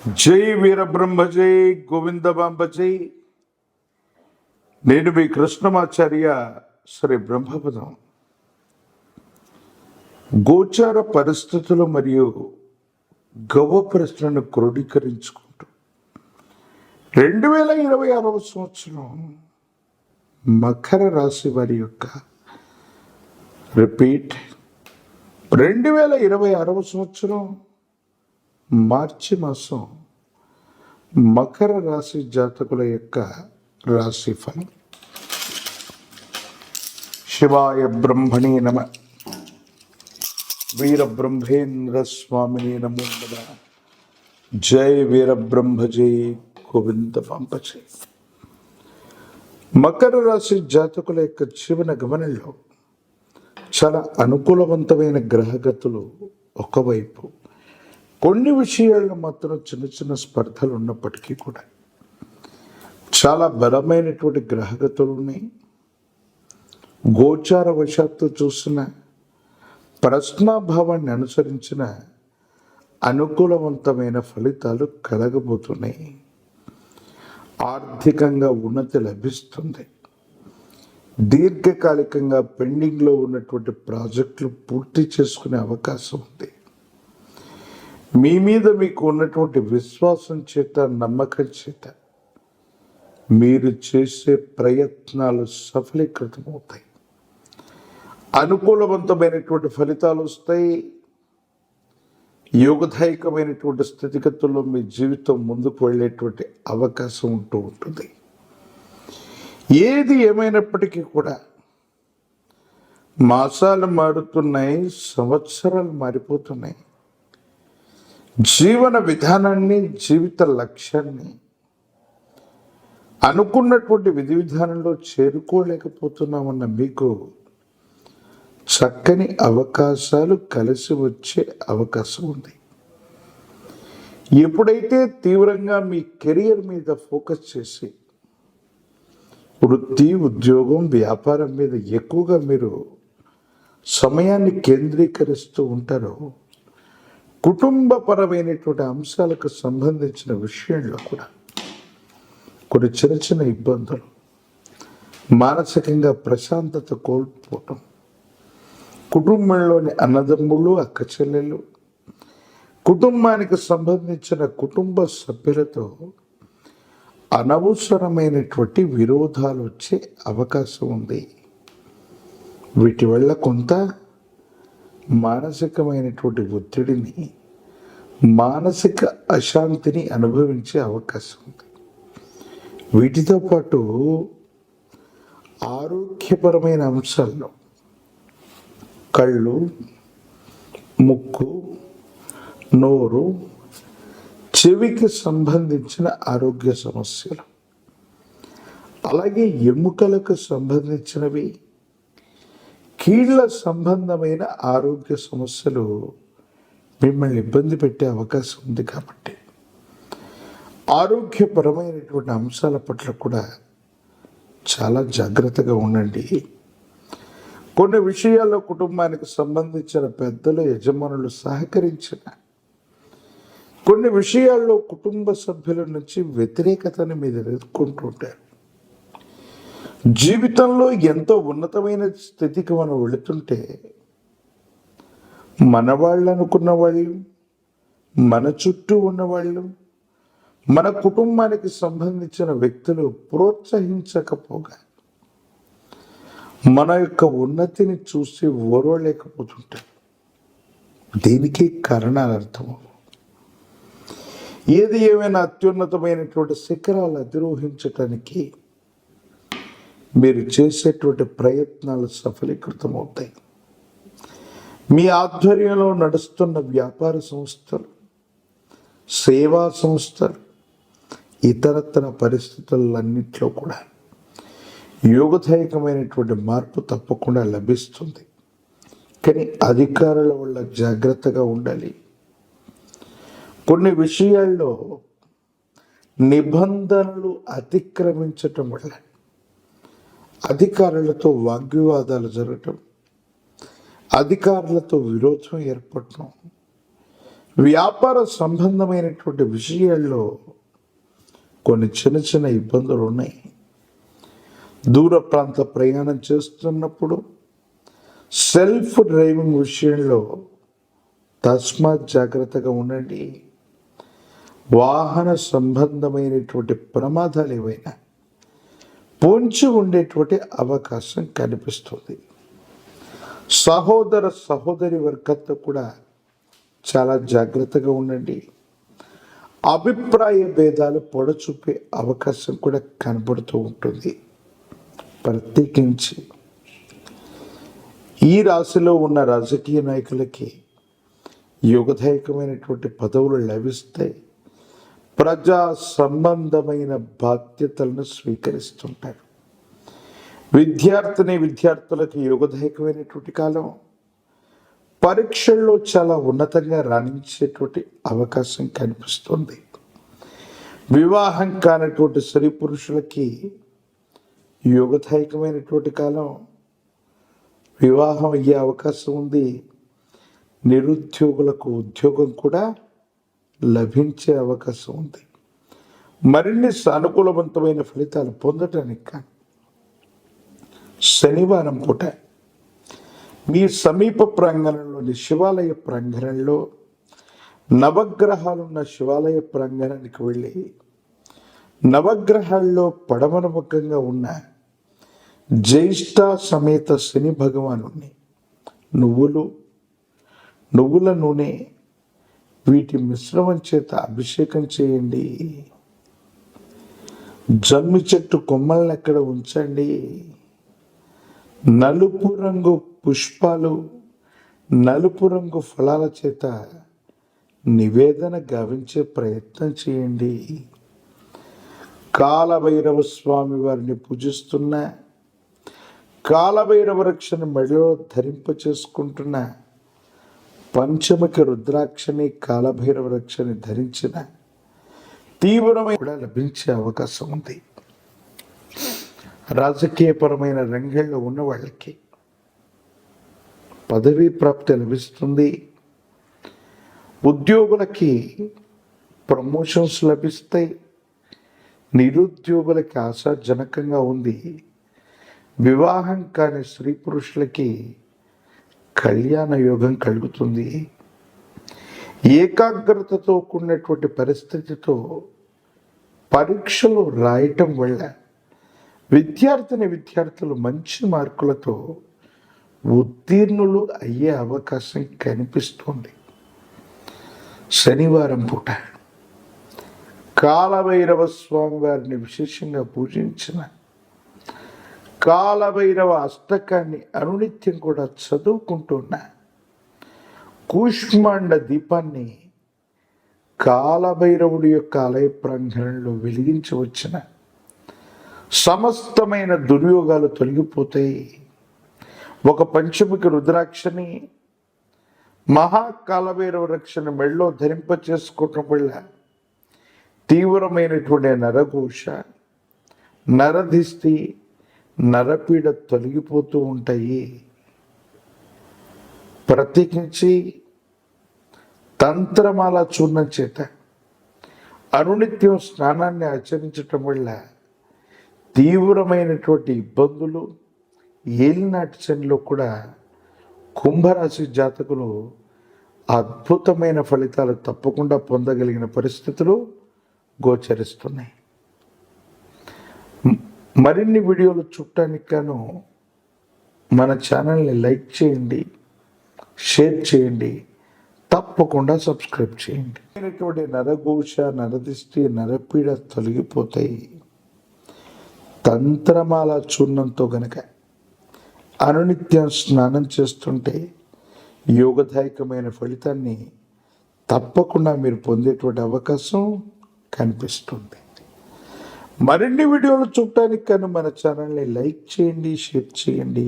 జై వీరబ్రహ్మ జై గోవిందమాంబ జై. నేను మీ కృష్ణమాచార్య శ్రీ బ్రహ్మపదం. గోచార పరిస్థితులు మరియు గవ్వ ప్రశ్నను క్రోడీకరించుకుంటూ 2026వ సంవత్సరం మకర రాశి వారి యొక్క రిపీట్ 2026వ సంవత్సరం మార్చి మాసం మకర రాశి జాతకుల యొక్క రాశి ఫలం. శివాయ బ్రహ్మణే నమ. వీరబ్రహ్మేంద్ర స్వామిని నమో నమః. జై వీరబ్రహ్మ జై గోవిందమాంబ జై. మకర రాశి జాతకుల యొక్క జీవన గమనంలో చాలా అనుకూలవంతమైన గ్రహగతులు ఒకవైపు, కొన్ని విషయాల్లో మాత్రం చిన్న చిన్న స్పర్ధలు ఉన్నప్పటికీ కూడా చాలా బలమైనటువంటి గ్రహగతులు ఉన్నాయి. గోచార వశాత్తు చూసిన ప్రశ్నాభావాన్ని అనుసరించిన అనుకూలవంతమైన ఫలితాలు కలగబోతున్నాయి. ఆర్థికంగా ఉన్నతి లభిస్తుంది. దీర్ఘకాలికంగా పెండింగ్లో ఉన్నటువంటి ప్రాజెక్టులు పూర్తి చేసుకునే అవకాశం ఉంది. మీ మీద మీకు ఉన్నటువంటి విశ్వాసం చేత, నమ్మకం చేత మీరు చేసే ప్రయత్నాలు సఫలీకృతమవుతాయి. అనుకూలవంతమైనటువంటి ఫలితాలు వస్తాయి. యోగదాయకమైనటువంటి స్థితిగతుల్లో మీ జీవితం ముందుకు వెళ్ళేటువంటి అవకాశం ఉంటూ ఉంటుంది. ఏది ఏమైనప్పటికీ కూడా మాసాలు మారుతున్నాయి, సంవత్సరాలు మారిపోతున్నాయి. జీవన విధానాన్ని, జీవిత లక్ష్యాన్ని అనుకున్నటువంటి విధి విధానంలో చేరుకోలేకపోతున్నామన్న మీకు చక్కని అవకాశాలు కలిసి వచ్చే అవకాశం ఉంది. ఎప్పుడైతే తీవ్రంగా మీ కెరియర్ మీద ఫోకస్ చేసి వృత్తి, ఉద్యోగం, వ్యాపారం మీద ఎక్కువగా మీరు సమయాన్ని కేంద్రీకరిస్తూ ఉంటారో, కుటుంబపరమైనటువంటి అంశాలకు సంబంధించిన విషయంలో కూడా కొన్ని చిన్న చిన్న ఇబ్బందులు, మానసికంగా ప్రశాంతత కోల్పోవటం, కుటుంబంలోని అన్నదమ్ములు, అక్క చెల్లెలు, కుటుంబానికి సంబంధించిన కుటుంబ సభ్యులతో అనవసరమైనటువంటి విరోధాలు వచ్చే అవకాశం ఉంది. వీటి వల్ల కొంత మానసికమైనటువంటి ఒత్తిడిని, మానసిక అశాంతిని అనుభవించే అవకాశం ఉంది. వీటితో పాటు ఆరోగ్యపరమైన అంశాల్లో కళ్ళు, ముక్కు, నోరు, చెవికి సంబంధించిన ఆరోగ్య సమస్యలు, అలాగే ఎముకలకు సంబంధించినవి, కీళ్ళ సంబంధమైన ఆరోగ్య సమస్యలు మిమ్మల్ని ఇబ్బంది పెట్టే అవకాశం ఉంది. కాబట్టి ఆరోగ్యపరమైనటువంటి అంశాల పట్ల కూడా చాలా జాగ్రత్తగా ఉండండి. కొన్ని విషయాల్లో కుటుంబానికి సంబంధించిన పెద్దలు, యజమానులు సహకరించిన, కొన్ని విషయాల్లో కుటుంబ సభ్యుల నుంచి వ్యతిరేకతని మీరు ఎదుర్కొంటుంటారు. జీవితంలో ఎంతో ఉన్నతమైన స్థితికి మనం వెళుతుంటే మన వాళ్ళు అనుకున్న వాళ్ళు, మన చుట్టూ ఉన్నవాళ్ళు, మన కుటుంబానికి సంబంధించిన వ్యక్తులు ప్రోత్సహించకపోగా మన యొక్క ఉన్నతిని చూసి ఓర్వలేకపోతుంటారు. దీనికి కారణాలు అర్థము. ఏది ఏమైనా అత్యున్నతమైనటువంటి శిఖరాలు అధిరోహించటానికి మీరు చేసేటువంటి ప్రయత్నాలు సఫలీకృతమవుతాయి. మీ ఆధ్వర్యంలో నడుస్తున్న వ్యాపార సంస్థలు, సేవా సంస్థలు, ఇతరత్ర పరిస్థితులన్నింటిలో కూడా యోగదాయకమైనటువంటి మార్పు తప్పకుండా లభిస్తుంది. కానీ అధికారుల వల్ల జాగ్రత్తగా ఉండాలి. కొన్ని విషయాల్లో నిబంధనలు అతిక్రమించటం వల్ల అధికారులతో వాగ్వివాదాలు జరగటం, అధికారులతో విరోధం ఏర్పడటం, వ్యాపార సంబంధమైనటువంటి విషయాల్లో కొన్ని చిన్న చిన్న ఇబ్బందులు ఉన్నాయి. దూర ప్రాంత ప్రయాణం చేస్తున్నప్పుడు సెల్ఫ్ డ్రైవింగ్ విషయంలో తస్మాత్ జాగ్రత్తగా ఉండండి. వాహన సంబంధమైనటువంటి ప్రమాదాలు ఏవైనా పొంచి ఉండేటువంటి అవకాశం కనిపిస్తుంది. సహోదర సహోదరి వర్గంతో కూడా చాలా జాగ్రత్తగా ఉండండి. అభిప్రాయ భేదాలు పొడచూపే అవకాశం కూడా కనబడుతూ ఉంటుంది. ప్రత్యేకించి ఈ రాశిలో ఉన్న రాజకీయ నాయకులకి యోగదాయకమైనటువంటి పదవులు లభిస్తాయి. ప్రజా సంబంధమైన బాధ్యతలను స్వీకరిస్తుంటారు. విద్యార్థులకు యోగదాయకమైనటువంటి కాలం. పరీక్షల్లో చాలా ఉన్నతంగా రాణించేటువంటి అవకాశం కనిపిస్తుంది. వివాహం కానటువంటి స్త్రీ పురుషులకి యోగదాయకమైనటువంటి కాలం. వివాహం అయ్యే అవకాశం ఉంది. నిరుద్యోగులకు ఉద్యోగం కూడా లభించే అవకాశం ఉంది. మరిన్ని సానుకూలవంతమైన ఫలితాలు పొందటానికి శనివారం పూట మీ సమీప ప్రాంగణంలోని శివాలయ ప్రాంగణంలో నవగ్రహాలున్న శివాలయ ప్రాంగణానికి వెళ్ళి నవగ్రహాల్లో పడమర ముఖంగా ఉన్న జ్యేష్ఠ సమేత శని భగవానుని నువ్వుల నూనె వీటి మిశ్రమం చేత అభిషేకం చేయండి. జమ్మి చెట్టు కొమ్మల్ని అక్కడ ఉంచండి. నలుపు రంగు పుష్పాలు, నలుపు రంగు ఫలాల చేత నివేదన గావించే ప్రయత్నం చేయండి. కాలభైరవ స్వామి వారిని పూజిస్తున్న, కాలభైరవ రక్షణ మెడలో ధరింప చేసుకుంటున్న, పంచముఖి రుద్రాక్షని కాలభైరవ రక్షని ధరించిన తీవ్రమైన కూడా లభించే అవకాశం ఉంది. రాజకీయపరమైన రంగంలో ఉన్న వాళ్ళకి పదవీ ప్రాప్తి లభిస్తుంది. ఉద్యోగులకి ప్రమోషన్స్ లభిస్తాయి. నిరుద్యోగులకి ఆశాజనకంగా ఉంది. వివాహం కాని స్త్రీ పురుషులకి కళ్యాణ యోగం కలుగుతుంది. ఏకాగ్రతతో కూడినటువంటి పరిస్థితితో పరీక్షలు రాయటం వల్ల విద్యార్థులు మంచి మార్కులతో ఉత్తీర్ణులు అయ్యే అవకాశం కనిపిస్తుంది. శనివారం పూట కాలభైరవ స్వామి వారిని విశేషంగా పూజించిన, కాలభైరవ అష్టకాన్ని అనునిత్యం కూడా చదువుకుంటున్న, కూష్మాండ దీపాన్ని కాలభైరవుడి యొక్క ఆలయ ప్రాంగణంలో వెలిగించి వచ్చిన సమస్తమైన దుర్యోగాలు తొలగిపోతాయి. ఒక పంచముఖి రుద్రాక్షని మహాకాలభైరవ రక్షణ మెడలో ధరింప చేసుకోవటం వల్ల తీవ్రమైనటువంటి నరఘోష, నరదిష్టి, నరపీడ తొలగిపోతూ ఉంటాయి. ప్రత్యేకించి తంత్రమాల చూర్ణం చేత అనునిత్యం స్నానాన్ని ఆచరించటం వల్ల తీవ్రమైనటువంటి ఇబ్బందులు, ఏలినాటి శనిలో కూడా కుంభరాశి జాతకులు అద్భుతమైన ఫలితాలు తప్పకుండా పొందగలిగిన పరిస్థితులు గోచరిస్తున్నాయి. మరిన్ని వీడియోలు చూడటానికి గాను మన ఛానల్ని లైక్ చేయండి, షేర్ చేయండి, తప్పకుండా సబ్స్క్రైబ్ చేయండి. నరఘోష, నరదిష్టి, నరపీడ తొలగిపోతాయి. తంత్రమాల చూర్ణంతో గనక అనునిత్యం స్నానం చేస్తుంటే యోగదాయకమైన ఫలితాన్ని తప్పకుండా మీరు పొందేటువంటి అవకాశం కనిపిస్తుంది. మరిన్ని వీడియోలు చూడటానికి కానీ మన ఛానల్ని లైక్ చేయండి, షేర్ చేయండి.